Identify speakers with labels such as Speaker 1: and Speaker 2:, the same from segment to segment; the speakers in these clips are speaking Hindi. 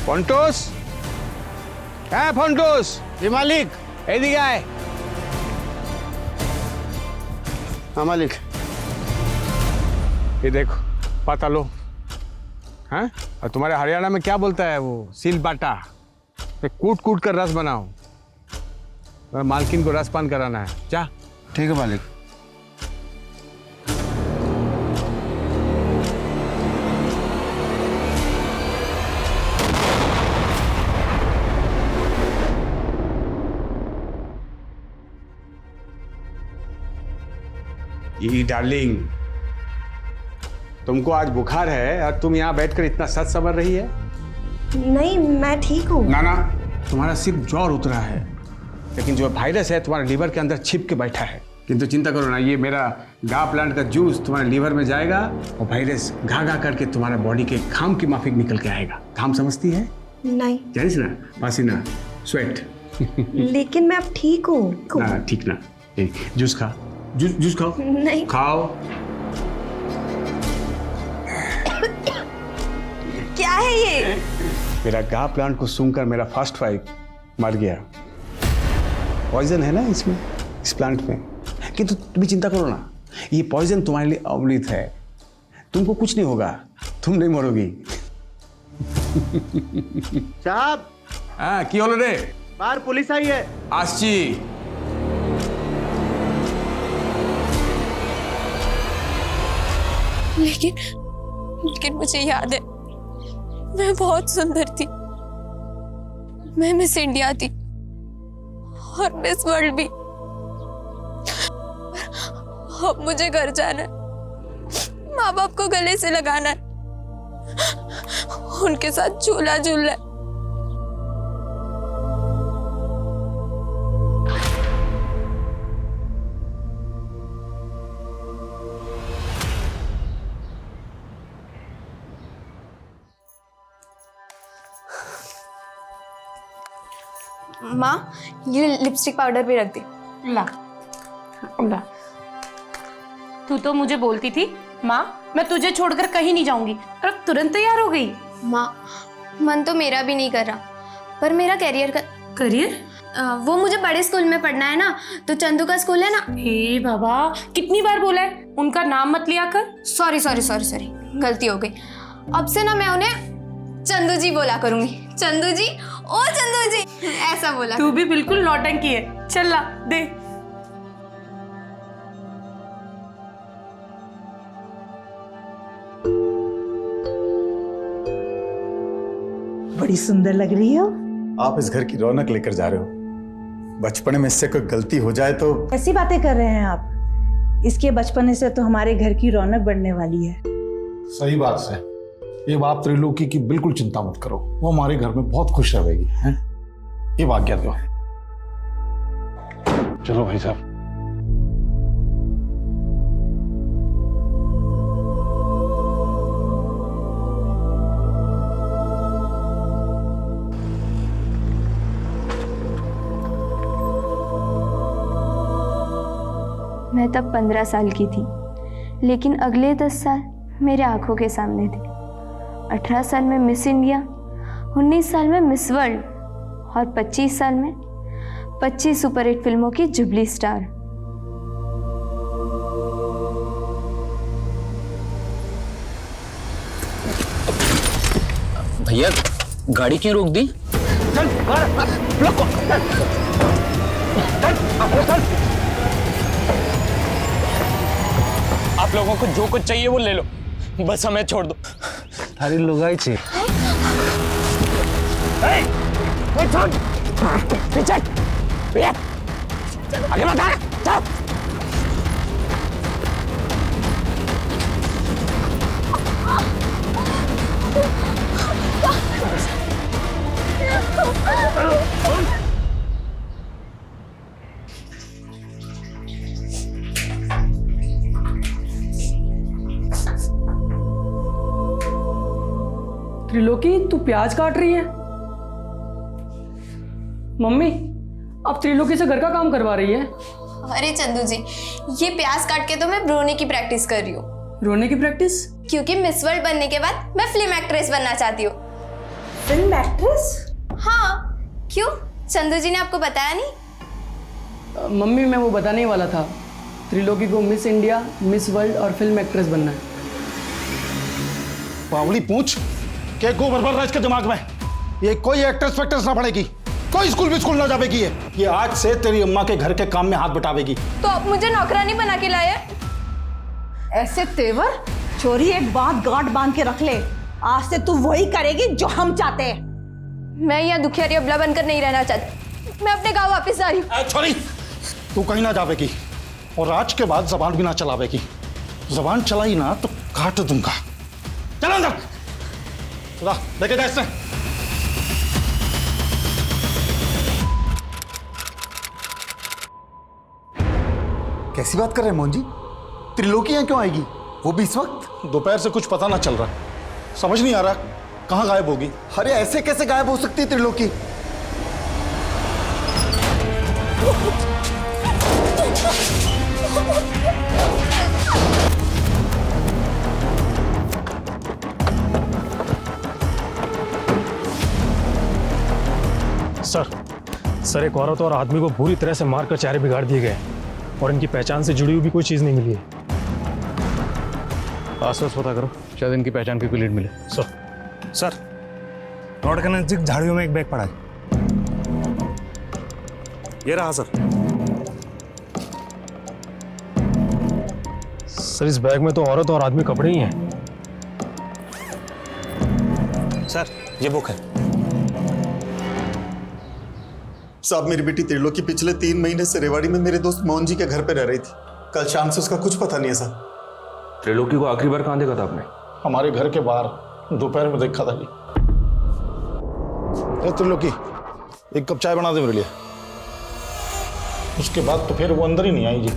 Speaker 1: ফন্টুস, হ্যাঁ ফন্টুস।
Speaker 2: जी मालिक।
Speaker 1: এদিকে আয়।
Speaker 2: हाँ मालिक।
Speaker 1: ये देखो पता लो। हाँ, और तुम्हारे हरियाणा में क्या बोलता है वो, सिल बाटा। कूट कूट कर रस बनाओ, मालकिन को रसपान कराना है। जा।
Speaker 2: ठीक है मालिक।
Speaker 1: ये डार्लिंग, तुमको आज बुखार है और तुम यहाँ बैठकर इतना सच समझ रही है?
Speaker 3: नहीं, मैं ठीक हूँ।
Speaker 1: ना ना, तुम्हारा सिर्फ ज्वर उतरा है, लेकिन जो वायरस है तुम्हारे लीवर के अंदर छिप के बैठा है। किंतु चिंता करो ना, ये मेरा गा प्लांट का जूस तुम्हारे लीवर में जाएगा और वायरस घा घा करके तुम्हारे बॉडी के घाम की माफिक निकल के आएगा। घाम समझती है?
Speaker 3: नहीं।
Speaker 1: जानिस ना, पसीना, स्वेट।
Speaker 3: लेकिन मैं अब ठीक हूँ।
Speaker 1: ना ठीक ना, जूस खा, जूस खाओ।
Speaker 3: नहीं।
Speaker 1: खाओ।
Speaker 3: क्या है ये?
Speaker 1: मेरा गा प्लांट को सूंघकर मेरा फर्स्ट वाइफ मर गया। पॉइजन है ना इसमें, इस प्लांट में। किंतु तुम्हें चिंता करो ना, ये पॉइजन तुम्हारे लिए अमृत है। तुमको कुछ नहीं होगा, तुम नहीं मरोगी।
Speaker 2: साहब।
Speaker 1: हाँ, की होलो रे?
Speaker 2: बाहर पुलिस आई है।
Speaker 1: आसची।
Speaker 4: लेकिन मुझे याद है, मैं बहुत सुंदर थी। मैं मिस इंडिया थी और मिस वर्ल्ड भी। अब मुझे घर जाना है, माँ बाप को गले से लगाना है, उनके साथ झूला झूलना है।
Speaker 5: माँ, ये लिपस्टिक पाउडर भी रख दे।
Speaker 6: ला ला। तू तो मुझे बोलती थी माँ मैं तुझे छोड़कर कहीं नहीं जाऊंगी, और अब तुरंत तैयार हो गई।
Speaker 5: माँ, मन तो मेरा भी नहीं कर रहा, पर मेरा
Speaker 6: करियर
Speaker 5: वो मुझे बड़े स्कूल में पढ़ना है ना, तो चंदू का स्कूल है ना।
Speaker 6: हे बाबा, कितनी बार बोला है उनका नाम मत लिया कर।
Speaker 5: सॉरी सॉरी सॉरी सॉरी, गलती हो गई। अब से ना मैं उन्हें चंदू जी बोला करूंगी। चंदू जी, ओ चंदू जी, ऐसा बोला।
Speaker 6: तू भी बिल्कुल नौटंकी है। चल ला दे।
Speaker 7: बड़ी सुंदर लग रही हो।
Speaker 8: आप इस घर की रौनक लेकर जा रहे हो। बचपन में इससे कोई गलती हो जाए तो।
Speaker 7: ऐसी बातें कर रहे हैं आप? इसके बचपने से तो हमारे घर की रौनक बढ़ने वाली है।
Speaker 9: सही बात है। ये बात त्रिलोकी की बिल्कुल चिंता मत करो, वो हमारे घर में बहुत खुश रहेगी। हैं? ये आज्ञा दो। चलो भाई साहब।
Speaker 5: मैं तब 15 साल की थी, लेकिन अगले 10 साल मेरे आंखों के सामने थे। 18 साल में मिस इंडिया, 19 साल में मिस वर्ल्ड और 25 साल में 25 सुपरहिट फिल्मों की जुबली स्टार।
Speaker 10: भैया, गाड़ी क्यों रोक दी?
Speaker 11: आप लोगों को जो कुछ चाहिए वो ले लो, बस हमें छोड़ दो।
Speaker 9: अरे लुगाई छे।
Speaker 11: पीछे आगे मत आ, चल।
Speaker 12: त्रिलोकी, तू प्याज काट रही है? मम्मी, अब त्रिलोकी से घर का काम करवा रही है?
Speaker 5: अरे चंदू जी, ये प्याज काट के तो मैं रोने की प्रैक्टिस कर रही हूँ।
Speaker 12: रोने की प्रैक्टिस?
Speaker 5: क्योंकि मिस वर्ल्ड बनने के बाद मैं फिल्म एक्ट्रेस बनना चाहती हूँ।
Speaker 7: Film actress?
Speaker 5: हाँ, क्यों? चंदू जी ने आपको बताया नहीं?
Speaker 12: मम्मी मैं वो बताने ही वाला था, त्रिलोकी को मिस इंडिया, मिस वर्ल्ड और फिल्म एक्ट्रेस बनना है।
Speaker 9: पावली पूछ क्या गोबर भर रहा है इसके दिमाग में? ये कोई एक्ट्रेस फैक्ट्रेस ना पड़ेगी, कोई स्कूल ना जावेगी। ये आज से तेरी अम्मा के घर के काम में हाथ बटावेगी।
Speaker 5: तो आप मुझे नौकरानी बना के लाए?
Speaker 7: ऐसे तेवर? चोरी एक बात गांठ बांध के रख ले, आज से तू वही करेगी जो हम चाहते हैं।
Speaker 5: मैं यहाँ दुखियारी अबला बनकर नहीं रहना चाहती, मैं अपने गांव वापस जा रही हूँ।
Speaker 9: छोरी, तू कहीं ना जावेगी और आज के बाद जबान भी ना चलावेगी। जबान चलाई ना तो काट दूंगा। चल अंदर, लेके जा इससे।
Speaker 2: कैसी बात कर रहे हैं मोहन जी? त्रिलोकी यहाँ क्यों आएगी, वो भी इस वक्त?
Speaker 9: दोपहर से कुछ पता ना चल रहा, समझ नहीं आ रहा कहाँ गायब होगी।
Speaker 2: अरे ऐसे कैसे गायब हो सकती है त्रिलोकी?
Speaker 11: सर एक औरत और आदमी को बुरी तरह से मारकर चेहरे बिगाड़ दिए गए और इनकी पहचान से जुड़ी हुई भी कोई चीज नहीं मिली है। आसपास पता करो, शायद इनकी पहचान की कोई लीड मिले।
Speaker 8: सर, रोड के नजदीक झाड़ियों में एक बैग पड़ा है। ये रहा सर।
Speaker 11: सर इस बैग में तो औरत और आदमी कपड़े ही हैं।
Speaker 8: सर ये बुक है।
Speaker 2: साहब मेरी बेटी त्रिलोकी पिछले 3 महीने से रेवाड़ी में मेरे दोस्त मोहन जी के घर पे रह रही थी। कल शाम से उसका कुछ पता नहीं है साहब।
Speaker 11: त्रिलोकी को आखिरी बार कहाँ देखा था आपने?
Speaker 9: हमारे घर के बाहर दोपहर में देखा था जी। त्रिलोकी, एक कप चाय बना दे मेरे लिए। उसके बाद तो फिर वो अंदर ही नहीं आई जी,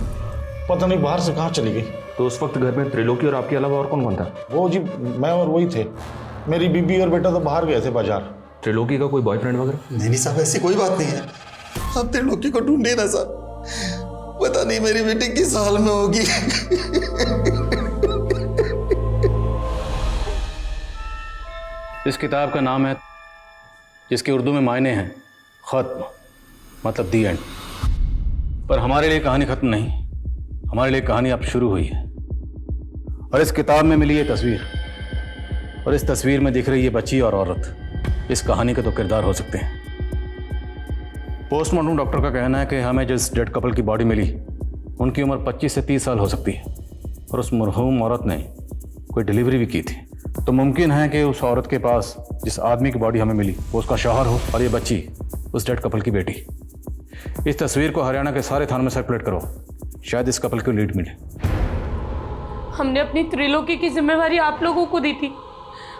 Speaker 9: पता नहीं बाहर से कहाँ चली गई।
Speaker 11: तो उस वक्त घर में त्रिलोकी और आपके अलावा और कौन कौन था?
Speaker 9: वो जी मैं और वही थे। मेरी बीबी और बेटा तो बाहर गए थे बाजार।
Speaker 11: त्रिलोकी का कोई बॉयफ्रेंड वगैरह?
Speaker 2: नहीं साहब, ऐसी कोई बात नहीं है। आप त्रिलोकी को ढूंढे ना साहब, पता नहीं मेरी बेटी किस हाल में होगी।
Speaker 10: इस किताब का नाम है, जिसके उर्दू में मायने हैं खत्म, मतलब दी एंड। पर हमारे लिए कहानी खत्म नहीं, हमारे लिए कहानी अब शुरू हुई है। और इस किताब में मिली ये तस्वीर, और इस तस्वीर में दिख रही है बच्ची और औरत, इस कहानी के तो किरदार हो सकते हैं। पोस्टमार्टम डॉक्टर का कहना है कि हमें जिस डेड कपल की बॉडी मिली उनकी उम्र 25 से 30 साल हो सकती है, और उस मरहूम औरत ने कोई डिलीवरी भी की थी। तो मुमकिन है कि उस औरत के पास जिस आदमी की बॉडी हमें मिली वो उसका शौहर हो, और ये बच्ची उस डेड कपल की बेटी। इस तस्वीर को हरियाणा के सारे थानों में सर्कुलेट करो, शायद इस कपल को लीड मिले।
Speaker 6: हमने अपनी त्रिलोकी की जिम्मेवारी आप लोगों को दी थी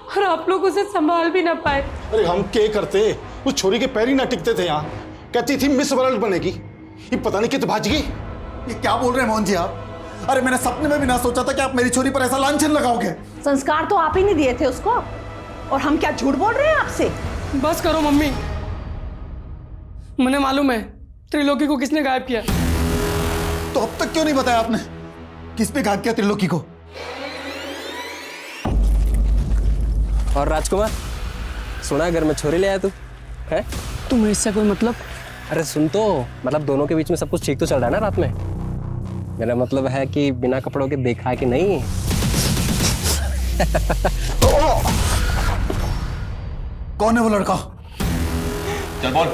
Speaker 6: और आप लोग उसे संभाल भी ना पाए।
Speaker 9: अरे हम क्या करते, उस छोरी के पैर ही ना टिकते थे। यहाँ कहती थी मिस वर्ल्ड बनेगी, ये पता नहीं कितने भाज गई।
Speaker 2: ये क्या बोल रहे हैं मोहन जी आप? अरे मैंने सपने में भी ना सोचा था कि आप मेरी छोरी पर ऐसा लांछन लगाओगे।
Speaker 7: संस्कार तो आप ही नहीं दिए थे उसको, और हम क्या झूठ बोल रहे हैं आपसे?
Speaker 12: बस करो मम्मी, मुझे मालूम है त्रिलोकी को किसने गायब किया।
Speaker 2: तो अब तक क्यों नहीं बताया आपने किस पे गायब किया त्रिलोकी को?
Speaker 11: और राजकुमार, सुना है घर में छोरी ले आया तू है?
Speaker 12: तुम्हें इससे कोई मतलब?
Speaker 11: अरे सुन तो, मतलब दोनों के बीच में सब कुछ ठीक तो चल रहा है ना रात में? मेरा मतलब है कि बिना कपड़ों के देखा कि नहीं।
Speaker 2: कौन है वो लड़का?
Speaker 10: चल बोल,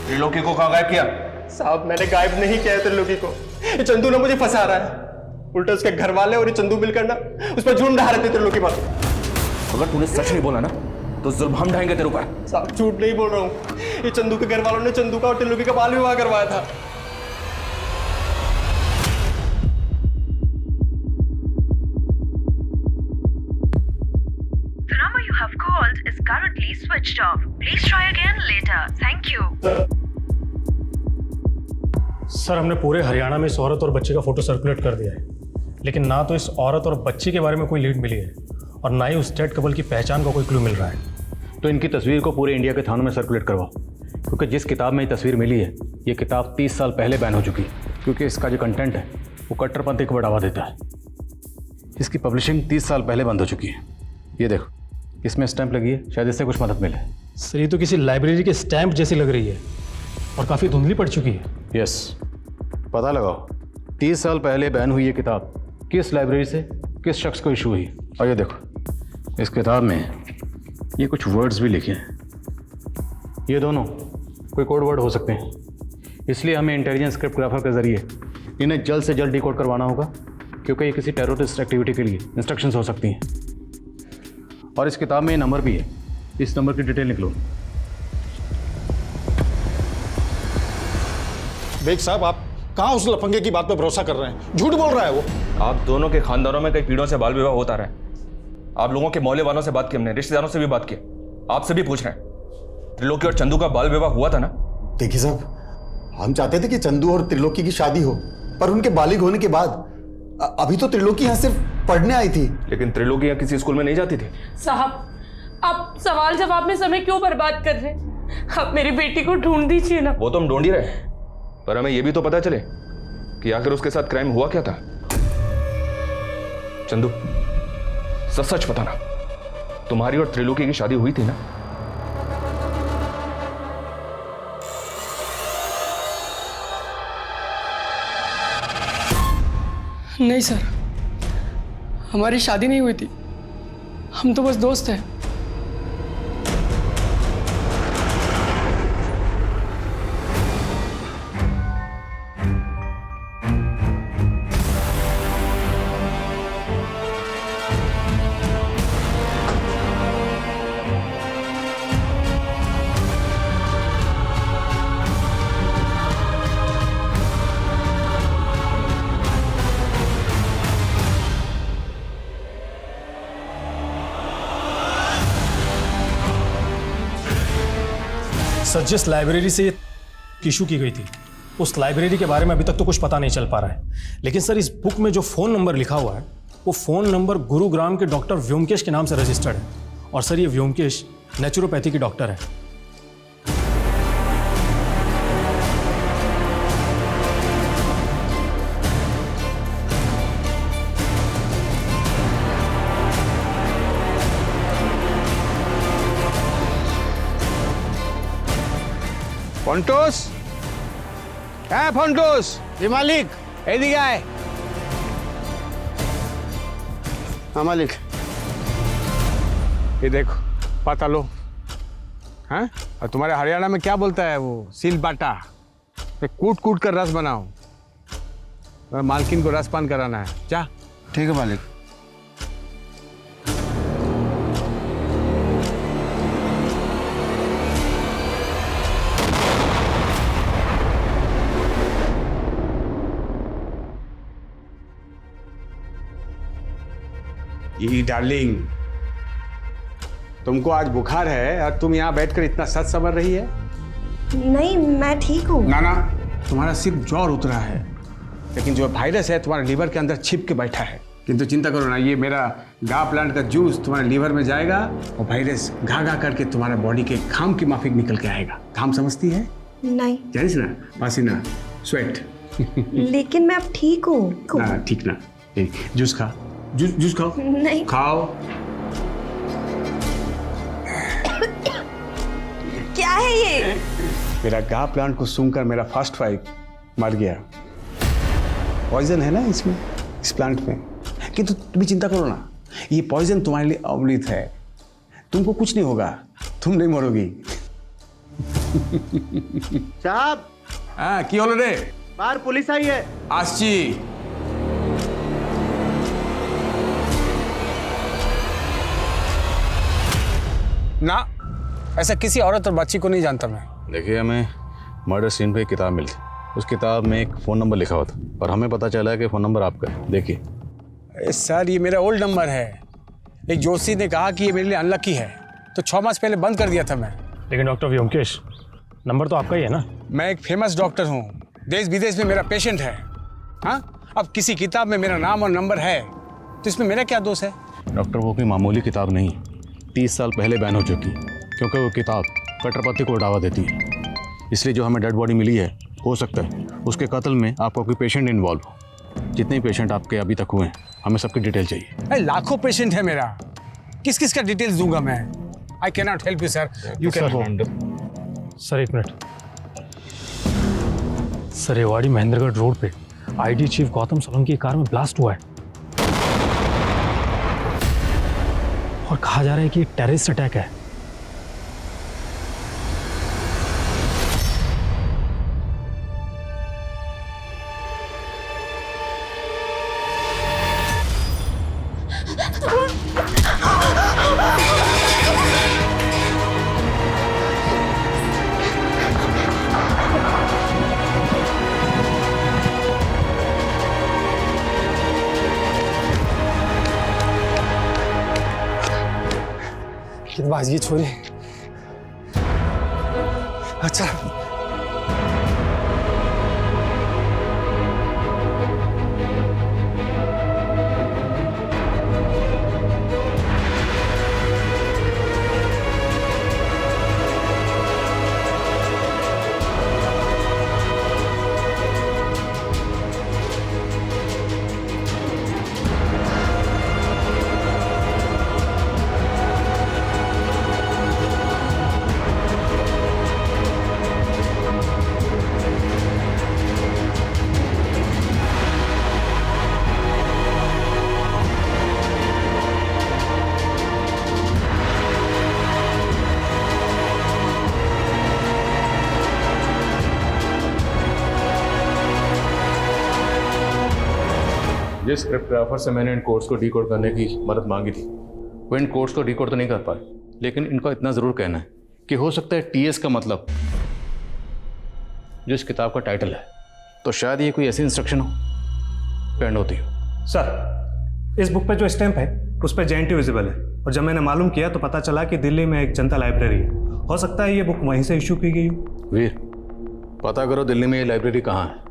Speaker 10: त्रिलोकी को कहाँ गायब किया?
Speaker 11: साहब मैंने गायब नहीं किया है त्रिलोकी को, ये चंदू ने मुझे फंसा रहा है। उल्टा उसके घर वाले और ये चंदू मिलकर ना उस पर झूठ ढा रहे थे त्रिलोकी पर। अगर तूने सच नहीं बोला ना तो जुल्म हम ढाएंगे तेरे ऊपर। साहब झूठ नहीं बोल रहा हूँ, ये चंदू के घर वालों ने चंदू का और त्रिलोकी का बाल विवाह करवाया था।
Speaker 13: The number you have called is currently switched off. Please try again later. Thank you.
Speaker 11: Sir हमने पूरे हरियाणा में इस औरत और बच्चे का फोटो सर्कुलेट कर दिया है, लेकिन ना तो इस औरत और बच्ची के बारे में कोई लीड मिली है और ना ही उस डेड कपल की पहचान का कोई क्लू मिल रहा है।
Speaker 10: तो इनकी तस्वीर को पूरे इंडिया के थानों में सर्कुलेट करवाओ, क्योंकि जिस किताब में ये तस्वीर मिली है ये किताब 30 साल पहले बैन हो चुकी है, क्योंकि इसका जो कंटेंट है वो कट्टरपंथी को बढ़ावा देता है। इसकी पब्लिशिंग 30 साल पहले बंद हो चुकी है। ये देखो, इसमें स्टैंप लगी है, शायद इससे कुछ मदद मिले।
Speaker 14: सर ये तो किसी लाइब्रेरी के स्टैंप जैसी लग रही है और काफ़ी धुंधली पड़ चुकी है।
Speaker 10: यस, पता लगाओ 30 साल पहले बैन हुई ये किताब किस लाइब्रेरी से किस शख्स को इशू हुई। और ये देखो इस किताब में ये कुछ वर्ड्स भी लिखे हैं, ये दोनों कोई कोड वर्ड हो सकते हैं, इसलिए हमें इंटेलिजेंस क्रिप्टोग्राफर के जरिए इन्हें जल्द से जल्द डिकोड करवाना होगा, क्योंकि ये किसी टेररिस्ट एक्टिविटी के लिए इंस्ट्रक्शंस हो सकती हैं। और इस किताब में ये नंबर भी है, इस नंबर की डिटेल निकलो।
Speaker 9: बेग साहब, आप कहाँ उस लफंगे की बात पे भरोसा कर रहे हैं? झूठ बोल रहा है वो।
Speaker 11: आप दोनों के खानदानों में कई पीढ़ियों से बाल विवाह होता रहा है। आप लोगों के मोहल्ले वालों से बात की, हमने रिश्तेदारों से भी बात की, आपसे भी पूछ रहे हैं। त्रिलोकी और चंदू का बाल विवाह हुआ था ना?
Speaker 2: देखिए साहब, हम चाहते थे कि चंदू और त्रिलोकी की शादी हो, पर उनके बालिग होने के बाद अभी तो त्रिलोकी यहाँ सिर्फ पढ़ने आई थी।
Speaker 11: लेकिन त्रिलोकी यहाँ किसी स्कूल में नहीं जाती थी।
Speaker 6: साहब, आप सवाल जवाब में समय क्यों बर्बाद कर रहे हैं? आप मेरी बेटी को ढूंढ दीजिए ना।
Speaker 11: वो तो हम ढूंढ ही रहे हैं, पर हमें यह भी तो पता चले कि आखिर उसके साथ क्राइम हुआ क्या था। चंदू, सच सच बताना, तुम्हारी और त्रिलोकी की शादी हुई थी ना?
Speaker 12: नहीं सर, हमारी शादी नहीं हुई थी, हम तो बस दोस्त हैं।
Speaker 14: सर जिस लाइब्रेरी से ये इशू की गई थी उस लाइब्रेरी के बारे में अभी तक तो कुछ पता नहीं चल पा रहा है, लेकिन सर इस बुक में जो फ़ोन नंबर लिखा हुआ है वो फ़ोन नंबर गुरुग्राम के डॉक्टर व्योमकेश के नाम से रजिस्टर्ड है। और सर ये व्योमकेश नेचुरोपैथी के डॉक्टर है।
Speaker 1: ফন্টুস, হ্যাঁ ফন্টুস।
Speaker 9: जी मालिक।
Speaker 1: এদিকে আয়।
Speaker 9: हाँ मालिक।
Speaker 1: ये देखो पता लो, हैं? और तुम्हारे हरियाणा में क्या बोलता है वो, सिल बाटा। कूट कूट कर रस बनाओ, मालकिन को रसपान कराना है। जा।
Speaker 9: ठीक है मालिक।
Speaker 1: यही डार्लिंग, तुमको आज बुखार है और तुम यहाँ बैठकर इतना सच समझ रही है?
Speaker 3: नहीं, मैं ठीक हूँ।
Speaker 1: ना ना, तुम्हारा सिर्फ ज्वर उतरा है, लेकिन जो वायरस है तुम्हारे लीवर के अंदर छिप के बैठा है। किंतु चिंता करो ना, ये मेरा गा प्लांट का जूस तुम्हारे लीवर में जाएगा और वायरस घा घा करके तुम्हारे बॉडी के घाम की माफिक निकल के आएगा। घाम समझती है?
Speaker 3: नहीं।
Speaker 1: जानिस ना, पसीना, स्वेट।
Speaker 3: लेकिन मैं अब ठीक हूँ।
Speaker 1: ना ठीक ना, जूस खा, जूस खाओ।
Speaker 3: नहीं।
Speaker 1: खाओ।
Speaker 3: क्या है ये?
Speaker 1: मेरा गा प्लांट को सूंघकर मेरा फर्स्ट वाइफ मर गया। पॉइजन है ना इसमें, इस प्लांट में। किंतु तुम चिंता करो ना, ये पॉइजन तुम्हारे लिए अमृत है। तुमको कुछ नहीं होगा, तुम नहीं मरोगी।
Speaker 15: साहब।
Speaker 1: हाँ की होलो रे?
Speaker 15: बाहर पुलिस आई है।
Speaker 1: आसची। ना, ऐसा किसी औरत और बच्ची को नहीं जानता मैं।
Speaker 10: देखिए, हमें मर्डर सीन पे एक किताब मिली, उस किताब में एक फ़ोन नंबर लिखा हुआ था और हमें पता चला है कि फ़ोन नंबर आपका है। देखिए।
Speaker 1: सर ये मेरा ओल्ड नंबर है। एक जोशी ने कहा कि ये मेरे लिए अनलकी है, तो 6 मास पहले बंद कर दिया था मैं।
Speaker 14: लेकिन डॉक्टर व्योमकेश, नंबर तो आपका ही है ना?
Speaker 1: मैं एक फेमस डॉक्टर हूँ, देश विदेश में मेरा पेशेंट है। हाँ, अब किसी किताब में मेरा नाम और नंबर है तो इसमें मेरा क्या दोष है?
Speaker 10: डॉक्टर, वो कोई मामूली किताब नहीं, 30 साल पहले बैन हो चुकी, क्योंकि वो किताब कट्टरपंथी को बढ़ावा देती है। इसलिए जो हमें डेड बॉडी मिली है, हो सकता है उसके कत्ल में आपका कोई पेशेंट इन्वॉल्व हो। जितने पेशेंट आपके अभी तक हुए हैं, हमें सबकी डिटेल चाहिए।
Speaker 1: लाखों पेशेंट है मेरा, किस किस का डिटेल्स दूंगा मैं? I cannot help you, sir. You can go.
Speaker 14: Sir एक minute sir, Rewari Mahendragarh road पे आईटी चीफ गौतम सोलंकी की कार में ब्लास्ट हुआ है और कहा जा रहा है कि एक टेररिस्ट अटैक है।
Speaker 16: ये छोरी अच्छा
Speaker 10: जिस क्रिप्टोग्राफर से मैंने इन कोड्स को डीकोड करने की मदद मांगी थी वो इन कोड्स को डीकोड तो नहीं कर पाए, लेकिन इनका इतना ज़रूर कहना है कि हो सकता है टीएस का मतलब जो इस किताब का टाइटल है, तो शायद ये कोई ऐसी इंस्ट्रक्शन हो पेंड होती हो।
Speaker 17: सर, इस बुक पे जो स्टैंप है उस पर JNT विजिबल है और जब मैंने मालूम किया तो पता चला कि दिल्ली में एक जनता लाइब्रेरी है। हो सकता है ये बुक वहीं से इशू की गई हो।
Speaker 10: वीर, पता करो दिल्ली में ये लाइब्रेरी कहाँ है।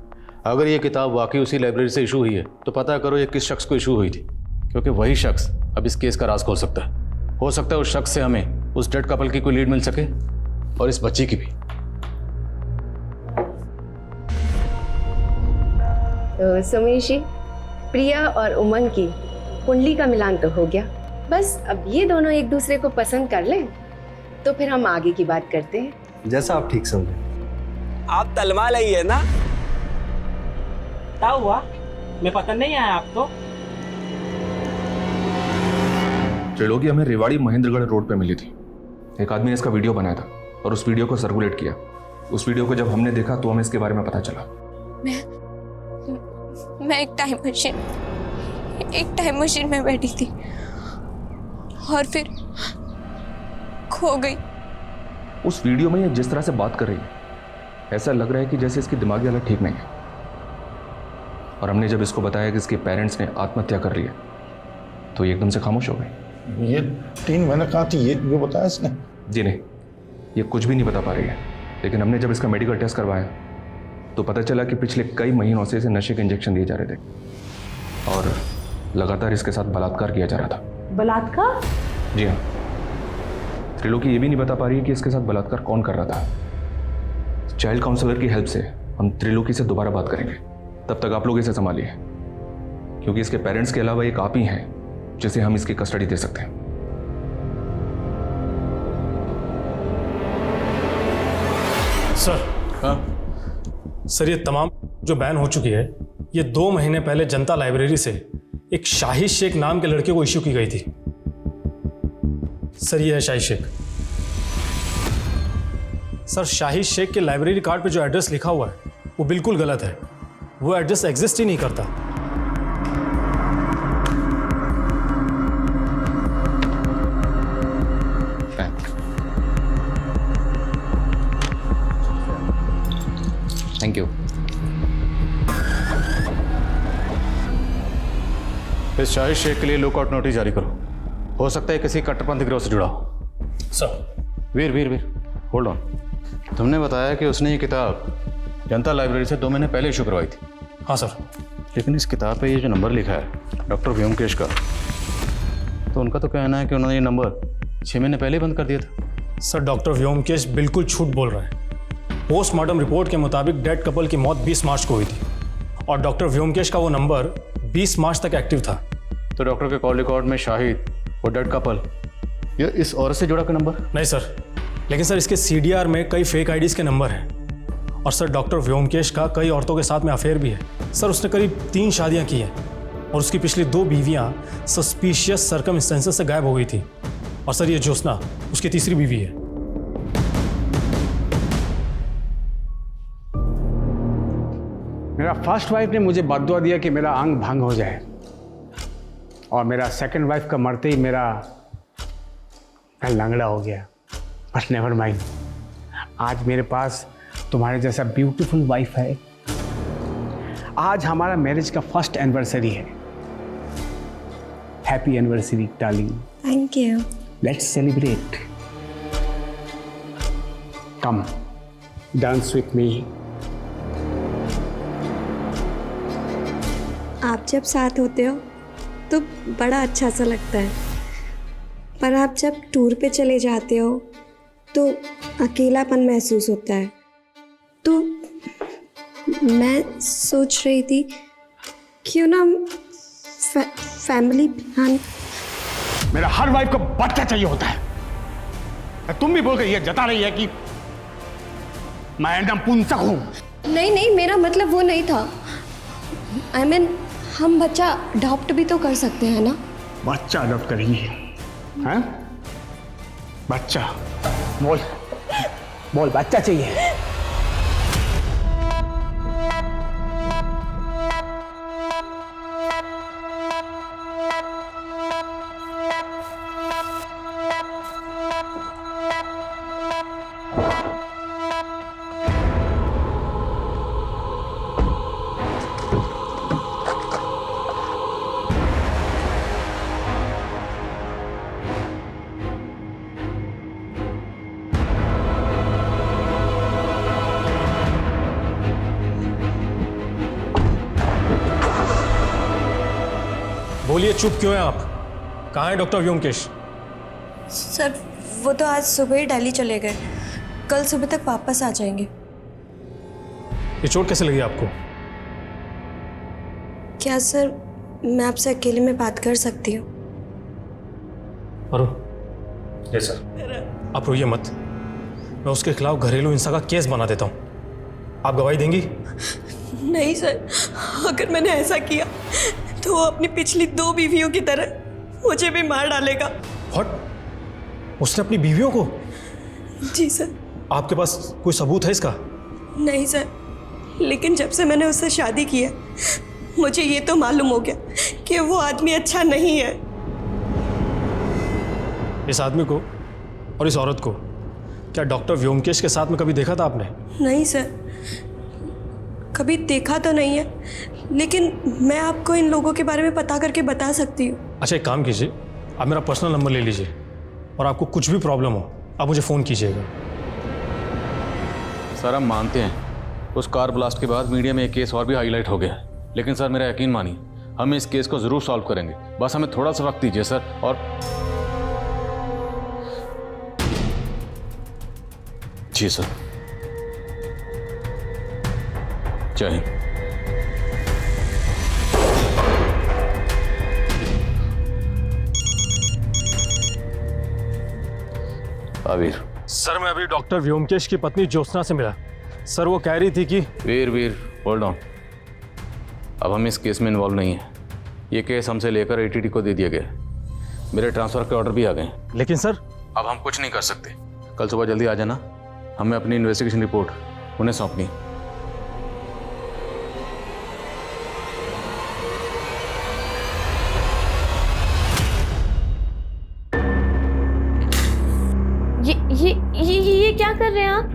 Speaker 10: अगर ये किताब वाकई उसी लाइब्रेरी से इशू हुई है तो पता करो ये किस शख्स को इशू हुई थी, क्योंकि वही शख्स अब इस केस का राज खोल सकता है। हो सकता है उस शख्स से हमें उस डेड कपल की कोई लीड मिल सके और इस बच्ची की भी।
Speaker 18: तो सुमेश जी, प्रिया और उमंग की कुंडली का मिलान तो हो गया, बस अब ये दोनों एक दूसरे को पसंद कर लें तो फिर हम आगे की बात करते हैं।
Speaker 15: जैसा आप ठीक समझे।
Speaker 19: आप तलवा लई है ना? क्या हुआ? मैं पसंद नहीं आया आपको?
Speaker 11: त्रिलोकी हमें रेवाड़ी महेंद्रगढ़ रोड पे मिली थी। एक आदमी ने इसका वीडियो बनाया था और उस वीडियो को सर्कुलेट किया। उस वीडियो को जब हमने देखा तो हमें इसके बारे में पता चला।
Speaker 4: मैं एक टाइम मशीन में बैठी थी और फिर खो गई।
Speaker 11: उस वीडियो में ये जिस तरह से बात कर रही है ऐसा लग रहा है कि जैसे इसकी दिमागी हालत ठीक नहीं है। और हमने जब इसको बताया कि इसके पेरेंट्स ने आत्महत्या कर ली है तो ये एकदम से खामोश हो गई।
Speaker 9: ये 3 महीने कहाँ थी ये बताया इसने? जी
Speaker 11: नहीं, ये कुछ भी नहीं बता पा रही है। लेकिन हमने जब इसका मेडिकल टेस्ट करवाया तो पता चला कि पिछले कई महीनों से इसे नशे के इंजेक्शन दिए जा रहे थे और लगातार इसके साथ बलात्कार किया जा रहा था।
Speaker 7: बलात्कार?
Speaker 11: जी हाँ। त्रिलोकी ये भी नहीं बता पा रही है कि इसके साथ बलात्कार कौन कर रहा था। चाइल्ड काउंसलर की हेल्प से हम त्रिलोकी से दोबारा बात करेंगे, तब तक आप लोग इसे संभालिए, क्योंकि इसके पेरेंट्स के अलावा एक आप ही हैं जिसे हम इसकी कस्टडी दे सकते हैं।
Speaker 14: सर। हाँ सर, ये तमाम जो बैन हो चुकी है ये 2 महीने पहले जनता लाइब्रेरी से एक शाहिद शेख नाम के लड़के को इश्यू की गई थी। सर ये है शाहिद शेख। सर शाहिद शेख के लाइब्रेरी कार्ड पे जो एड्रेस लिखा हुआ है वो बिल्कुल गलत है। वो एड्रेस एग्जिस्ट ही नहीं करता।
Speaker 11: Thank you.
Speaker 10: इस शाहिद शेख के लिए लुकआउट नोटिस जारी करो। हो सकता है किसी कट्टरपंथी गिरोह से जुड़ा हो।
Speaker 14: Sir.
Speaker 10: Veer Veer Veer hold on. तुमने बताया कि उसने ये किताब जनता लाइब्रेरी से 2 महीने पहले इशू करवाई थी।
Speaker 14: हाँ सर।
Speaker 10: लेकिन इस किताब पे ये जो नंबर लिखा है डॉक्टर व्योमकेश का, तो उनका तो कहना है कि उन्होंने ये नंबर 6 महीने पहले बंद कर दिया था।
Speaker 14: सर डॉक्टर व्योमकेश बिल्कुल झूठ बोल रहा है। पोस्टमार्टम रिपोर्ट के मुताबिक डेड कपल की मौत 20 मार्च को हुई थी और डॉक्टर व्योमकेश का वो नंबर 20 मार्च तक एक्टिव था।
Speaker 10: तो डॉक्टर के कॉल रिकॉर्ड में शाहिद और डेड कपल ये इस औरत से जुड़ा का नंबर?
Speaker 14: नहीं सर, लेकिन सर इसके CDR में कई फेक आईडीज के नंबर हैं। और सर डॉक्टर व्योमकेश का कई औरतों के साथ में अफेयर भी है। सर उसने करीब 3 शादियां की हैं और उसकी पिछली 2 बीवियां सस्पिशियस सर्कमस्टेंसेस से गायब हो गई थी। और सर ये ज्योत्सना उसकी तीसरी बीवी है।
Speaker 1: मेरा फर्स्ट वाइफ ने मुझे बददुआ दिया कि मेरा अंग भंग हो जाए, और मेरा सेकंड वाइफ का मरते ही मैं लंगड़ा हो गया। बट नेवर माइंड, आज मेरे पास तुम्हारे जैसा ब्यूटीफुल वाइफ है। आज हमारा मैरिज का फर्स्ट एनिवर्सरी है। Happy anniversary darling.
Speaker 3: Thank you.
Speaker 1: Let's celebrate. Come dance with me.
Speaker 3: आप जब साथ होते हो तो बड़ा अच्छा सा लगता है, पर आप जब टूर पे चले जाते हो तो अकेलापन महसूस होता है। तो मैं सोच रही थी क्यों ना फैमिली प्लान।
Speaker 1: मेरा हर वाइफ को बच्चा चाहिए होता है। तुम भी बोल के ये जता रही है कि मैं नपुंसक हूं।
Speaker 3: नहीं नहीं, मेरा मतलब वो नहीं था। I mean, हम बच्चा अडॉप्ट भी तो कर सकते हैं ना।
Speaker 1: बच्चा अडॉप्ट करेंगे? हैं? बच्चा? बोल बोल, बच्चा चाहिए।
Speaker 14: बोलिए, चुप क्यों हैं आप? कहाँ है डॉक्टर व्योमकेश?
Speaker 3: सर वो तो आज सुबह ही दिल्ली चले गए, कल सुबह तक वापस आ जाएंगे।
Speaker 14: ये चोट कैसे लगी आपको?
Speaker 3: क्या सर मैं आपसे अकेले में बात कर सकती हूँ?
Speaker 14: अरुण। जी सर। आप रोइए मत, मैं उसके खिलाफ घरेलू हिंसा का केस बना देता हूँ। आप गवाही देंगी?
Speaker 3: नहीं सर, अगर मैंने ऐसा किया तो वो अपनी पिछली 2 बीवियों की तरह मुझे भी मार डालेगा।
Speaker 14: व्हाट? उसने अपनी बीवियों को?
Speaker 3: जी सर।
Speaker 14: आपके पास कोई सबूत है इसका?
Speaker 3: नहीं सर, लेकिन जब से मैंने उससे शादी की है मुझे ये तो मालूम हो गया कि वो आदमी अच्छा नहीं है।
Speaker 14: इस आदमी को और इस औरत को क्या डॉक्टर व्योमकेश के साथ में कभी देखा था आपने?
Speaker 3: नहीं सर, कभी देखा तो नहीं है, लेकिन मैं आपको इन लोगों के बारे में पता करके बता सकती हूँ।
Speaker 14: अच्छा, एक काम कीजिए, आप मेरा पर्सनल नंबर ले लीजिए और आपको कुछ भी प्रॉब्लम हो आप मुझे फ़ोन कीजिएगा।
Speaker 10: सर हम मानते हैं उस कार ब्लास्ट के बाद मीडिया में एक केस और भी हाईलाइट हो गया, लेकिन सर मेरा यकीन मानिए हम इस केस को ज़रूर सॉल्व करेंगे। बस हमें थोड़ा सा वक्त दीजिए सर। और जी सर, जय हिंद। वीर।
Speaker 14: सर मैं अभी डॉक्टर व्योमकेश की पत्नी ज्योत्सना से मिला। सर वो कह रही थी कि
Speaker 10: वीर होल्ड ऑन, अब हम इस केस में इन्वॉल्व नहीं है। ये केस हमसे लेकर ATT को दे दिया गया। मेरे ट्रांसफ़र के ऑर्डर भी आ गए।
Speaker 14: लेकिन सर
Speaker 10: अब हम कुछ नहीं कर सकते। कल सुबह जल्दी आ जाना, हमें अपनी इन्वेस्टिगेशन रिपोर्ट उन्हें सौंपनी।
Speaker 5: ये क्या कर रहे हैं आप?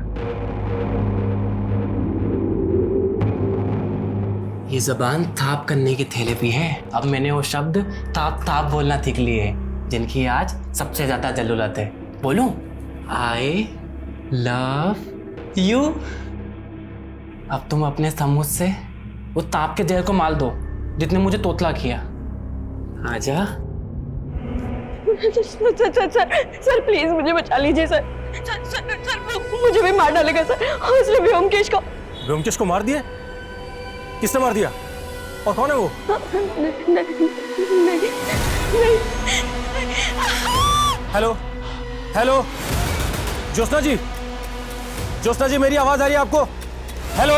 Speaker 19: ये जबान ताप करने की थेरेपी है। अब मैंने वो शब्द ताप ताप बोलना सीख लिए हैं जिनकी आज सबसे ज्यादा जरूरत है। बोलूं? I love you. अब तुम अपने समूह से वो ताप के जहर को मार दो जितने मुझे तोतला किया। आजा।
Speaker 3: सर प्लीज मुझे बचा लीजिए सर। सर मुझे भी मार डालेगा सर, और इसलिए व्योमकेश को।
Speaker 14: व्योमकेश को मार दिया? किसने मार दिया और कौन है वो?
Speaker 3: नहीं।
Speaker 14: हेलो हेलो ज्योत्सना जी, ज्योत्सना जी मेरी आवाज आ रही है आपको? हेलो।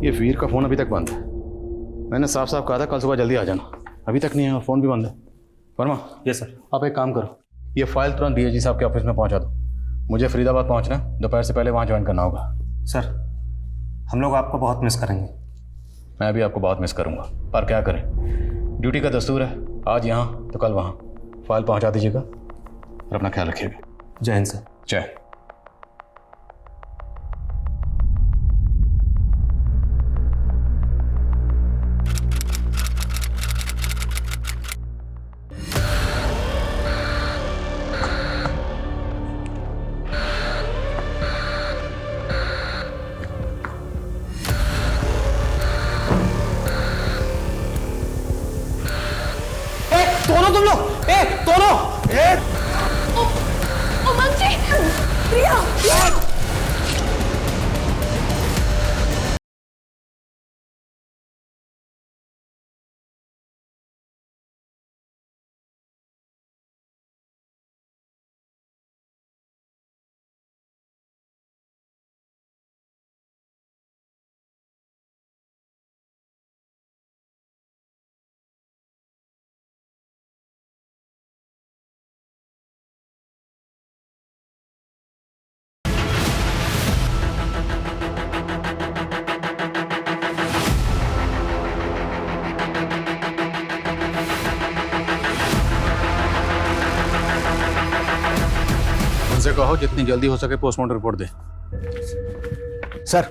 Speaker 10: ये वीर का फोन अभी तक बंद है। मैंने साफ साफ कहा था कल सुबह जल्दी आ जाना, अभी तक नहीं है, फोन भी बंद है। वर्मा।
Speaker 17: Yes sir.
Speaker 10: आप एक काम करो, ये फाइल तुरंत डीएजी साहब के ऑफिस में पहुंचा दो। मुझे फरीदाबाद पहुंचना है, दोपहर से पहले वहां ज्वाइन करना होगा।
Speaker 17: सर हम लोग आपको बहुत मिस करेंगे।
Speaker 10: मैं भी आपको बहुत मिस करूंगा, पर क्या करें, ड्यूटी का दस्तूर है, आज यहाँ तो कल वहाँ। फाइल पहुंचा दीजिएगा और अपना ख्याल रखिएगा।
Speaker 17: जय हिंद सर।
Speaker 10: जय।
Speaker 14: दोनों तुम लोग, दोनों
Speaker 4: उमंग जी, प्रिया,
Speaker 10: उनसे कहो जितनी जल्दी हो सके पोस्टमार्टम रिपोर्ट दे।
Speaker 16: सर,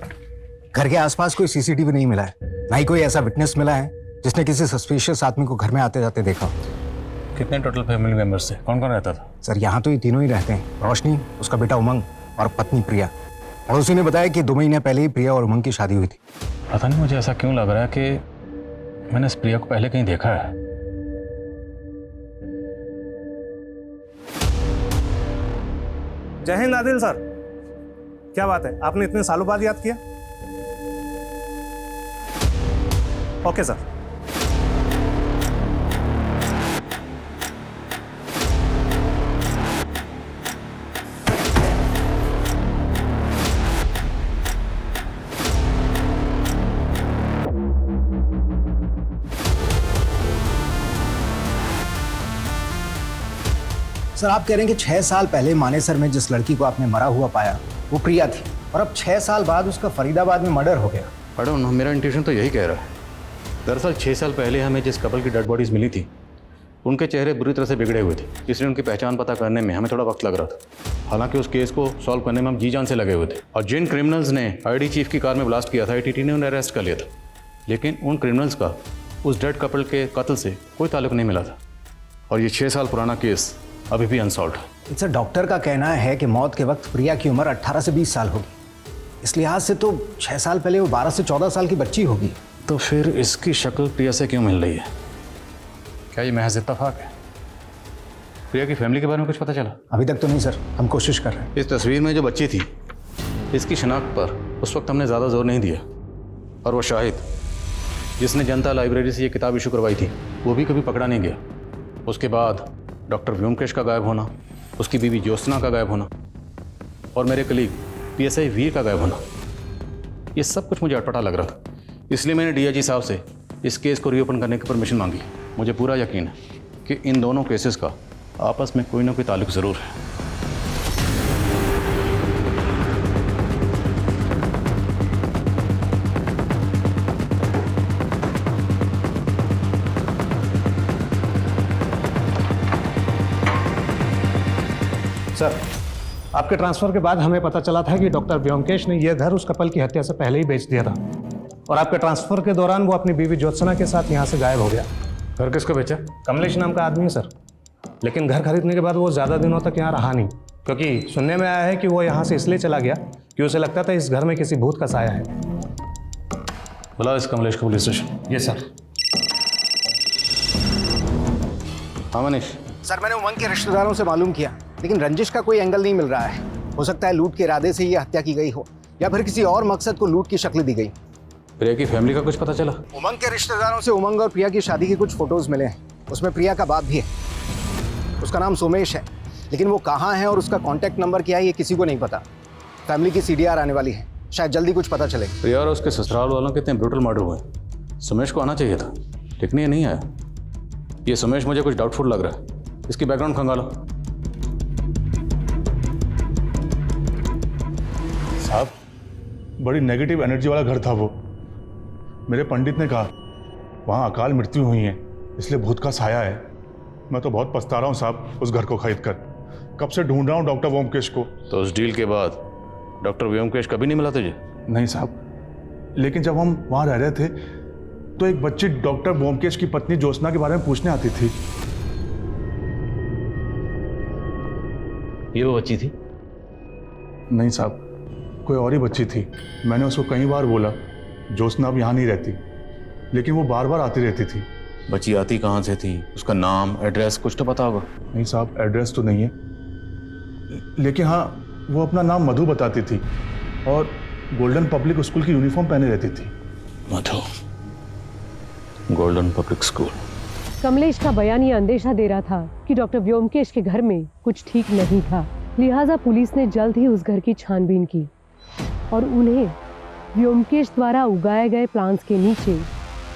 Speaker 16: घर के आसपास कोई सीसीटीवी नहीं मिला है, ना ही कोई ऐसा विटनेस मिला है जिसने किसी सस्पिशियस आदमी को घर में आते जाते देखा।
Speaker 10: कितने टोटल फैमिली मेंबर्स थे, कौन कौन रहता था?
Speaker 16: सर यहाँ तो ये तीनों ही रहते हैं, रोशनी, उसका बेटा उमंग और पत्नी प्रिया। पड़ोसी ने बताया कि 2 महीने पहले ही प्रिया और उमंग की शादी हुई थी।
Speaker 10: पता नहीं मुझे ऐसा क्यों लग रहा है कि मैंने इस प्रिया को पहले कहीं देखा है।
Speaker 17: जय हिंद आदिल सर। क्या बात है, आपने इतने सालों बाद याद किया? Okay sir.
Speaker 16: सर आप कह रहे हैं कि 6 साल पहले मानेसर में जिस लड़की को आपने मरा हुआ पाया वो प्रिया थी, और अब 6 साल बाद उसका फरीदाबाद में मर्डर हो गया।
Speaker 10: पढ़ो ना, मेरा इंट्यूशन तो यही कह रहा है। दरअसल 6 साल पहले हमें जिस कपल की डेड बॉडीज मिली थी उनके चेहरे बुरी तरह से बिगड़े हुए थे, इसलिए उनकी पहचान पता करने में हमें थोड़ा वक्त लग रहा था। हालांकि उस केस को सॉल्व करने में हम जी जान से लगे हुए थे, और जिन क्रिमिनल्स ने आईडी चीफ की कार में ब्लास्ट किया था ATT ने उन्हें अरेस्ट कर लिया था, लेकिन उन क्रिमिनल्स का उस डेड कपल के कत्ल से कोई ताल्लुक नहीं मिला था, और ये 6 साल पुराना केस अभी भी अनसॉल्व्ड है।
Speaker 16: सर डॉक्टर का कहना है कि मौत के वक्त प्रिया की उम्र 18 से 20 साल होगी, इस लिहाज से तो 6 साल पहले वो 12 से 14 साल की बच्ची होगी।
Speaker 10: तो फिर इसकी शक्ल प्रिया से क्यों मिल रही है? क्या ये महज इत्तेफाक है? प्रिया की फैमिली के बारे में कुछ पता चला?
Speaker 16: अभी तक तो नहीं सर, हम कोशिश कर रहे हैं।
Speaker 10: इस तस्वीर में जो बच्ची थी इसकी शनाख्त पर उस वक्त हमने ज़्यादा जोर नहीं दिया, और वो शाहिद जिसने जनता लाइब्रेरी से ये किताब इशू करवाई थी वो भी कभी पकड़ा नहीं गया। उसके बाद डॉक्टर व्योमकेश का गायब होना, उसकी बीवी ज्योत्सना का गायब होना, और मेरे कलीग PSI वीर का गायब होना, ये सब कुछ मुझे अटपटा लग रहा था। इसलिए मैंने DIG साहब से इस केस को रीओपन करने की परमिशन मांगी। मुझे पूरा यकीन है कि इन दोनों केसेस का आपस में कोई ना कोई ताल्लुक ज़रूर है।
Speaker 17: सर आपके ट्रांसफर के बाद हमें पता चला था कि डॉक्टर व्योमकेश ने यह घर उस कपल की हत्या से पहले ही बेच दिया था, और आपके ट्रांसफर के दौरान वो अपनी बीवी ज्योत्सना के साथ यहाँ से गायब हो गया।
Speaker 10: घर किसको बेचा?
Speaker 17: कमलेश नाम का आदमी है सर, लेकिन घर खरीदने के बाद वो ज़्यादा दिनों तक यहाँ रहा नहीं, क्योंकि सुनने में आया है कि वो यहाँ से इसलिए चला गया कि उसे लगता था इस घर में किसी भूत का साया है।
Speaker 10: बुला इस कमलेश को पुलिस स्टेशन।
Speaker 17: Yes sir.
Speaker 10: हाँ मनीष।
Speaker 16: सर मैंने उमंग के रिश्तेदारों से मालूम किया, लेकिन रंजिश का कोई एंगल नहीं मिल रहा है। हो सकता है लूट के इरादे से ये हत्या की गई हो, या फिर किसी और मकसद को लूट की शक्ल दी गई।
Speaker 10: प्रिया की फैमिली का कुछ पता चला?
Speaker 16: उमंग के रिश्तेदारों से उमंग और प्रिया की शादी के कुछ फोटोज मिले हैं। उसमें प्रिया का बाप भी है। उसका नाम सोमेश है, लेकिन वो कहाँ है और उसका कॉन्टैक्ट नंबर क्या है ये किसी को नहीं पता। फैमिली की CDR आने वाली है, शायद जल्दी कुछ पता चले।
Speaker 10: प्रिया और उसके ससुराल वालों के इतने ब्रूटल मर्डर हुए, सुमेश को आना चाहिए था, लेकिन ये नहीं आया। ये सुमेश मुझे कुछ डाउटफुल लग रहा है। इसकी बैकग्राउंड खंगालो।
Speaker 20: साहब, बड़ी नेगेटिव एनर्जी वाला घर था वो। मेरे पंडित ने कहा वहाँ अकाल मृत्यु हुई है, इसलिए भूत का साया है। मैं तो बहुत पछता रहा हूँ साहब उस घर को खरीद कर। कब से ढूंढ रहा हूँ डॉक्टर व्योमकेश को।
Speaker 10: तो उस डील के बाद डॉक्टर व्योमकेश कभी नहीं मिला तुझे?
Speaker 20: नहीं साहब, लेकिन जब हम वहाँ रह रहे थे तो एक बच्ची डॉक्टर व्योमकेश की पत्नी ज्योत्सना के बारे में पूछने आती थी।
Speaker 10: ये वो बच्ची थी?
Speaker 20: नहीं साहब, कोई और ही बच्ची थी। मैंने उसको कई बार बोला ज्योत्सना अब यहाँ नहीं रहती, लेकिन वो बार बार आती रहती थी।
Speaker 10: बच्ची आती कहाँ से थी? उसका नाम, एड्रेस कुछ तो पता होगा?
Speaker 20: नहीं साहब, एड्रेस तो नहीं है, लेकिन हाँ वो अपना नाम मधु बताती थी और गोल्डन पब्लिक स्कूल की यूनिफॉर्म पहने रहती थी।
Speaker 10: मधु, गोल्डन पब्लिक स्कूल।
Speaker 21: कमलेश का बयान ये अंदेशा दे रहा था कि डॉक्टर व्योमकेश के घर में कुछ ठीक नहीं था। लिहाजा पुलिस ने जल्द ही उस घर की छानबीन की और उन्हें व्योमकेश द्वारा उगाए गए प्लांट्स के नीचे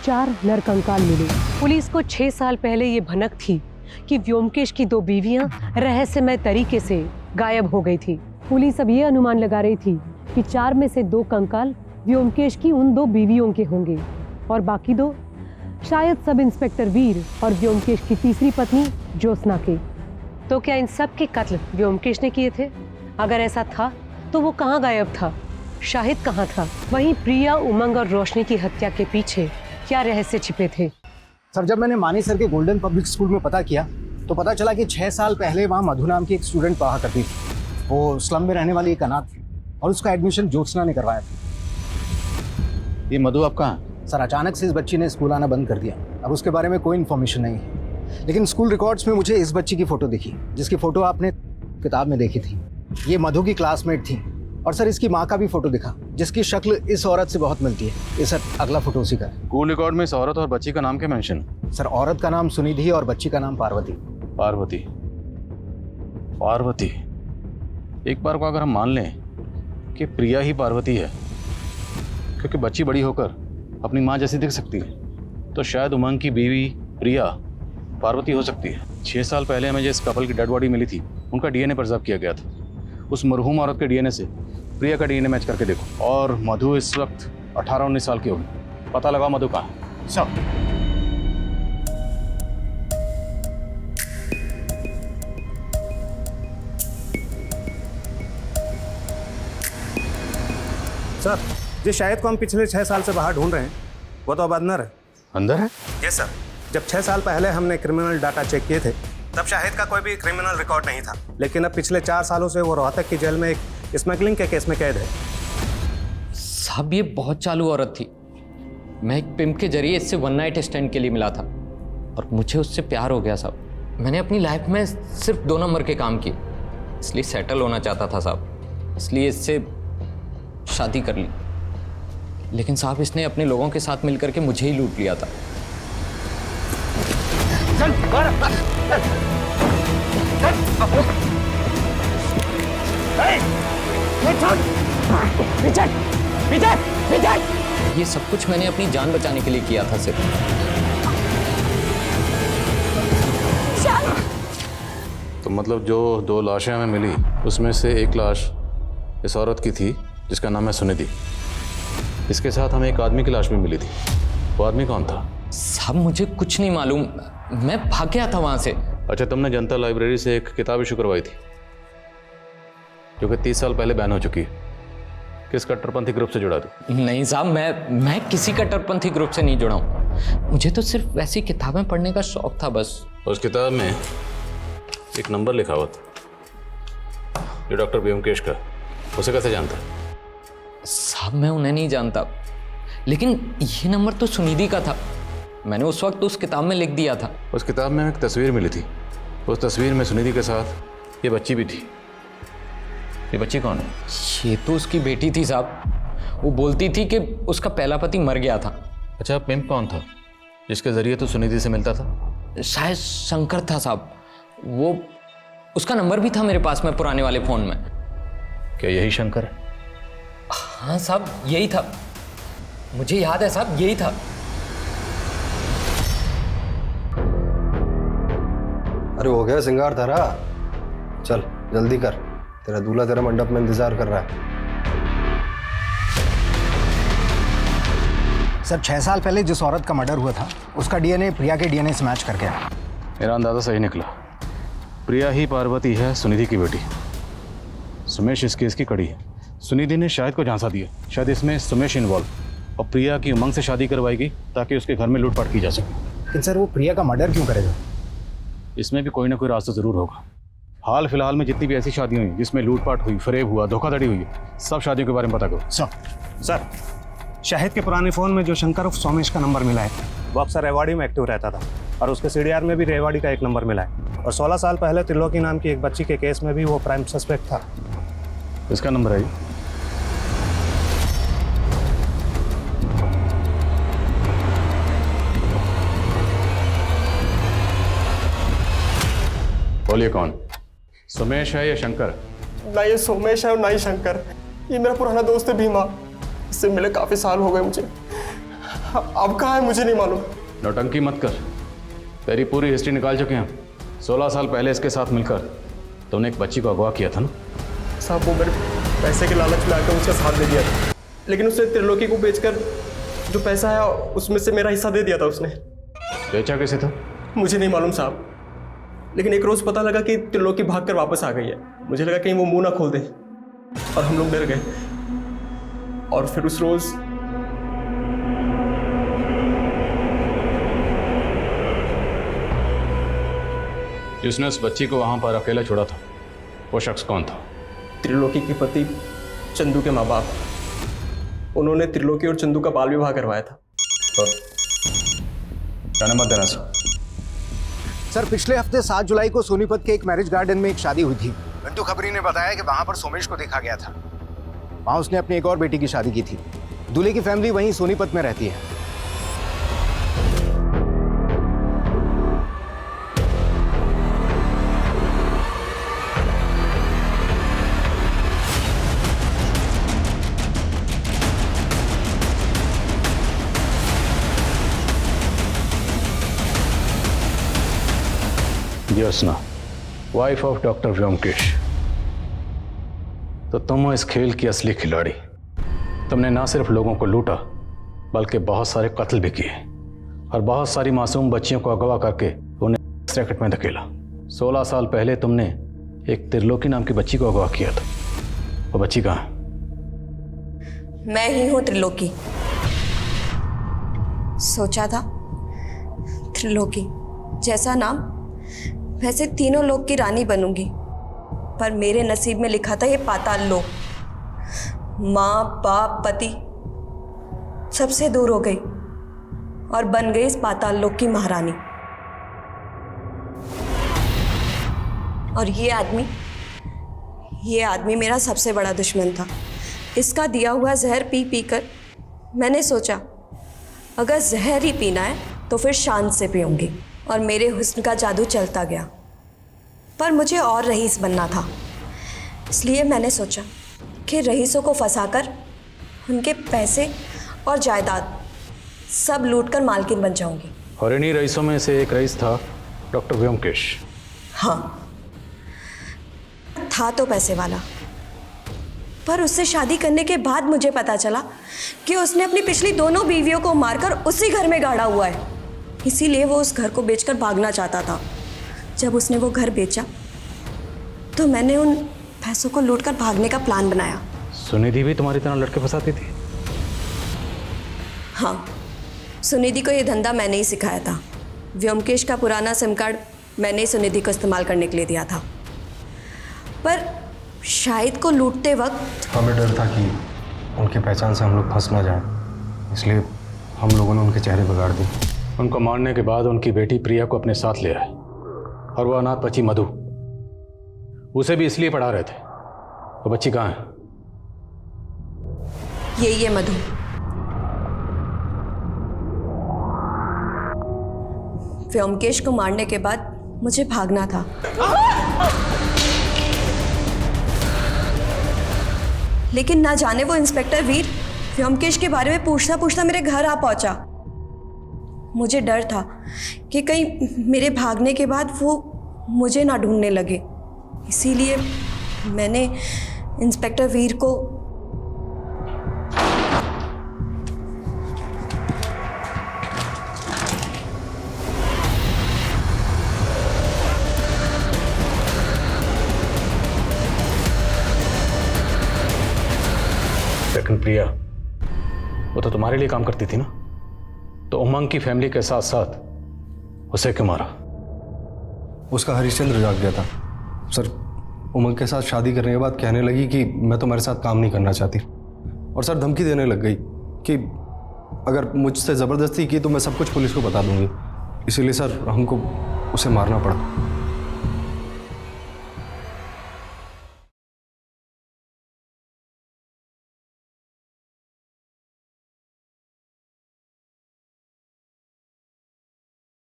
Speaker 21: 4 नरकंकाल मिले। पुलिस को 6 साल पहले ये भनक थी कि व्योमकेश की 2 बीवियां रहस्यमय तरीके से गायब हो गई थी। पुलिस अब ये अनुमान लगा रही थी कि 4 में से 2 कंकाल व्योमकेश की उन 2 बीवियों के होंगे और बाकी 2 शायद सब इंस्पेक्टर वीर और व्योमकेश की तीसरी पत्नी ज्योत्सना के। तो क्या इन सब के कत्ल व्योमकेश ने किए थे? अगर ऐसा था तो वो कहाँ गायब था? शाहिद कहाँ था? वहीं प्रिया, उमंग और रोशनी की हत्या के पीछे क्या रहस्य छिपे थे?
Speaker 16: सर, जब मैंने मानी सर के गोल्डन पब्लिक स्कूल में पता किया तो पता चला कि 6 साल पहले वहाँ मधु नाम की एक स्टूडेंट पढ़ा करती थी। वो स्लम में रहने वाली एक अनाथ थी और उसका एडमिशन ज्योत्सना ने करवाया था।
Speaker 10: ये मधु आप कहाँ?
Speaker 16: सर, अचानक से इस बच्ची ने स्कूल आना बंद कर दिया। अब उसके बारे में कोई इन्फॉर्मेशन नहीं है, लेकिन स्कूल रिकॉर्ड्स में मुझे इस बच्ची की फ़ोटो दिखी, जिसकी फ़ोटो आपने किताब में देखी थी। ये मधु की क्लासमेट थी। और सर, इसकी माँ का भी फोटो दिखा, जिसकी शक्ल इस औरत से बहुत मिलती है। ये सर, अगला फोटो उसी का है।
Speaker 10: स्कूल रिकॉर्ड में इस औरत और बच्ची का नाम क्या मेंशन?
Speaker 16: सर, औरत का नाम सुनिधि और बच्ची का नाम पार्वती।
Speaker 10: पार्वती? पार्वती? एक बार को अगर हम मान लें कि प्रिया ही पार्वती है, क्योंकि बच्ची बड़ी होकर अपनी माँ जैसी दिख सकती है, तो शायद उमंग की बीवी प्रिया पार्वती हो सकती है। 6 साल पहले हमें जिस कपल की डेड बॉडी मिली थी, उनका DNA प्रिजर्व किया गया था। उस मरहूम औरत के DNA से प्रिया का DNA मैच करके देखो। और मधु इस वक्त 18-19 साल की होगी। पता लगाओ मधु कहाँ है।
Speaker 17: सर, जिस शाहिद को हम पिछले 6 साल से बाहर ढूंढ रहे हैं वो तो अब अंदर है।
Speaker 10: अंदर है?
Speaker 17: Yes sir. जब 6 साल पहले हमने क्रिमिनल डाटा चेक किए थे तब शाहिद का कोई भी क्रिमिनल रिकॉर्ड नहीं था, लेकिन अब पिछले 4 सालों से वो रोहतक की जेल में एक स्मगलिंग के केस में कैद है।
Speaker 22: साहब, ये बहुत चालू औरत थी। मैं एक पिम्प के जरिए इससे 1 नाइट स्टैंड के लिए मिला था और मुझे उससे प्यार हो गया साहब। मैंने अपनी लाइफ में सिर्फ 2 नंबर के काम किए, इसलिए सेटल होना चाहता था साहब, इसलिए इससे शादी कर ली। लेकिन साहब, इसने अपने लोगों के साथ मिलकर के मुझे ही लूट लिया था। ये सब कुछ मैंने अपनी जान बचाने के लिए किया था सिर्फ।
Speaker 10: तो मतलब जो 2 लाशें हमें मिली उसमें से एक लाश इस औरत की थी जिसका नाम है सुनिधि। इसके साथ हमें एक आदमी की लाश भी मिली थी। वो आदमी कौन था?
Speaker 22: साहब, मुझे कुछ नहीं मालूम, मैं भाग गया था वहां से।
Speaker 10: अच्छा, तुमने जनता लाइब्रेरी से एक किताब इशू करवाई थी जो कि 30 साल पहले बैन हो चुकी है। किस कट्टरपंथी ग्रुप से जुड़ा था?
Speaker 22: नहीं साहब, मैं किसी कट्टरपंथी ग्रुप से नहीं जुड़ा हूँ। मुझे तो सिर्फ वैसी किताबें पढ़ने का शौक था बस।
Speaker 10: उस किताब में एक नंबर लिखा हुआ था जो डॉक्टर व्योमकेश का। उसे कैसे जानता?
Speaker 22: साहब, मैं उन्हें नहीं जानता, लेकिन ये नंबर तो सुनिधि का था। मैंने उस वक्त उस किताब में लिख दिया था।
Speaker 10: उस किताब में एक तस्वीर मिली थी। उस तस्वीर में सुनिधि के साथ ये बच्ची भी थी। ये बच्ची कौन है?
Speaker 22: ये तो उसकी बेटी थी साहब। वो बोलती थी कि उसका पहला पति मर गया था।
Speaker 10: अच्छा, पिम्प कौन था जिसके जरिए तो सुनिधि से मिलता था?
Speaker 22: शायद शंकर था साहब। वो उसका नंबर भी था मेरे पास में पुराने वाले फ़ोन में।
Speaker 10: क्या यही शंकर है?
Speaker 22: हाँ साहब, यही था। मुझे याद है साहब, यही था।
Speaker 16: अरे हो गया सिंगार धारा, चल जल्दी कर, तेरा दूल्हा तेरा मंडप में इंतजार कर रहा है। सर 6 साल पहले जिस औरत का मर्डर हुआ था उसका डीएनए प्रिया के डीएनए से मैच करके आया।
Speaker 10: मेरा अंदाजा सही निकला। प्रिया ही पार्वती है, सुनिधि की बेटी। सुमेश इस केस की कड़ी है। सुनिधि ने शायद को झांसा दिया, शायद इसमें सुमेश इन्वॉल्व, और प्रिया की उमंग से शादी करवाएगी ताकि उसके घर में लूटपाट की जा सके।
Speaker 16: लेकिन सर वो प्रिया का मर्डर क्यों करेगा?
Speaker 10: इसमें भी कोई ना कोई रास्ता जरूर होगा। हाल फिलहाल में जितनी भी ऐसी शादियां हुई जिसमें लूटपाट हुई, फरेब हुआ, धोखाधड़ी हुई, सब शादियों के बारे में पता करो।
Speaker 17: सर शाहिद के पुराने फ़ोन में जो शंकर उर्फ सोमेश का नंबर मिला है वो अक्सर रेवाड़ी में एक्टिव रहता था, और उसके सीडीआर में भी रेवाड़ी का एक नंबर मिला है, और 16 साल पहले त्रिलोकी नाम की एक बच्ची के केस में भी वो प्राइम सस्पेक्ट था।
Speaker 10: इसका नंबर है बोलिए कौन? सुमेश है या शंकर?
Speaker 11: ना ये सोमेश है और ना ही शंकर, ये मेरा पुराना दोस्त है भीमा। इससे मिले काफी साल हो गए मुझे। अब कहाँ है मुझे नहीं मालूम।
Speaker 10: नौटंकी मत कर, तेरी पूरी हिस्ट्री निकाल चुके हैं। 16 साल पहले इसके साथ मिलकर तुमने एक बच्ची को अगवा किया था ना?
Speaker 11: साहब वो मेरे पैसे के लालच में आकर उसका साथ दे दिया था, लेकिन उसने त्रिलोकी को बेचकर जो पैसा है उसमें से मेरा हिस्सा दे दिया था उसने।
Speaker 10: बेचा कैसे था?
Speaker 11: मुझे नहीं मालूम साहब, लेकिन एक रोज पता लगा कि त्रिलोकी भागकर वापस आ गई है। मुझे लगा कहीं वो मुंह ना खोल दे, और हम लोग डर गए। और फिर उस रोज
Speaker 10: जिसने उस बच्ची को वहां पर अकेला छोड़ा था, वो शख्स कौन था?
Speaker 11: त्रिलोकी के पति चंदू के माँ बाप। उन्होंने त्रिलोकी और चंदू का बाल विवाह करवाया था।
Speaker 10: मत देना
Speaker 16: सर पिछले हफ्ते 7 जुलाई को सोनीपत के एक मैरिज गार्डन में एक शादी हुई थी। घंटू खबरी ने बताया कि वहां पर सोमेश को देखा गया था। वहां उसने अपनी एक और बेटी की शादी की थी। दूल्हे की फैमिली वहीं सोनीपत में रहती है।
Speaker 10: Jyotsna, wife of doctor Byomkesh. तो तुम हो इस खेल की असली खिलाड़ी। तुमने ना सिर्फ लोगों को लूटा बल्कि बहुत सारे कत्ल भी किए, और बहुत सारी मासूम बच्चियों को अगवा करके उन्हें रैकेट में धकेला। 16 साल पहले तुमने एक त्रिलोकी नाम की बच्ची को अगवा किया था। वो बच्ची कहाँ है?
Speaker 3: मैं ही हूं त्रिलोकी। सोचा था त्रिलोकी जैसा नाम, वैसे तीनों लोक की रानी बनूंगी, पर मेरे नसीब में लिखा था ये पाताल लोक। माँ बाप पति सबसे दूर हो गई और बन गई इस पाताल लोक की महारानी। और ये आदमी मेरा सबसे बड़ा दुश्मन था। इसका दिया हुआ जहर पी पी कर मैंने सोचा अगर जहर ही पीना है तो फिर शान से पीऊंगी, और मेरे हुस्न का जादू चलता गया। पर मुझे और रईस बनना था, इसलिए मैंने सोचा कि रईसों को फंसाकर उनके पैसे और जायदाद सब लूटकर मालकिन बन जाऊंगी।
Speaker 10: और इन्हीं रईसों में से एक रईस था डॉक्टर व्योमकेश।
Speaker 3: हाँ, था तो पैसे वाला, पर उससे शादी करने के बाद मुझे पता चला कि उसने अपनी पिछली दोनों बीवियों को मारकर उसी घर में गाड़ा हुआ है। इसीलिए वो उस घर को बेचकर भागना चाहता था। जब उसने वो घर बेचा तो मैंने उन पैसों को लूटकर भागने का प्लान बनाया।
Speaker 10: सुनिधि भी तुम्हारी तरह लड़के फंसाती थी?
Speaker 3: हाँ, सुनिधि को ये धंधा मैंने ही सिखाया था। व्योमकेश का पुराना सिम कार्ड मैंने ही सुनिधि को इस्तेमाल करने के लिए दिया था। पर शाहिद को लूटते वक्त
Speaker 16: हमें डर था कि उनकी पहचान से हम लोग फंस ना जाए, इसलिए हम लोगों ने उनके चेहरे बिगाड़ दिए।
Speaker 10: उनको मारने के बाद उनकी बेटी प्रिया को अपने साथ ले आए, और वो अनाथ बच्ची मधु, उसे भी इसलिए पढ़ा रहे थे। वो बच्ची कहाँ है?
Speaker 4: यही है मधु। व्योमकेश को मारने के बाद मुझे भागना था, लेकिन ना जाने वो इंस्पेक्टर वीर व्योमकेश के बारे में पूछता पूछता मेरे घर आ पहुंचा। मुझे डर था कि कहीं मेरे भागने के बाद वो मुझे ना ढूंढने लगे, इसीलिए मैंने इंस्पेक्टर वीर को
Speaker 10: लेकिन प्रिया, वो तो तुम्हारे लिए काम करती थी ना, तो उमंग की फैमिली के साथ साथ उसे क्यों मारा?
Speaker 8: उसका हरिश्चंद्र जाग गया था सर। उमंग के साथ शादी करने के बाद कहने लगी कि मैं तुम्हारे साथ काम नहीं करना चाहती, और सर धमकी देने लग गई कि अगर मुझसे ज़बरदस्ती की तो मैं सब कुछ पुलिस को बता दूंगी। इसीलिए सर हमको उसे मारना पड़ा।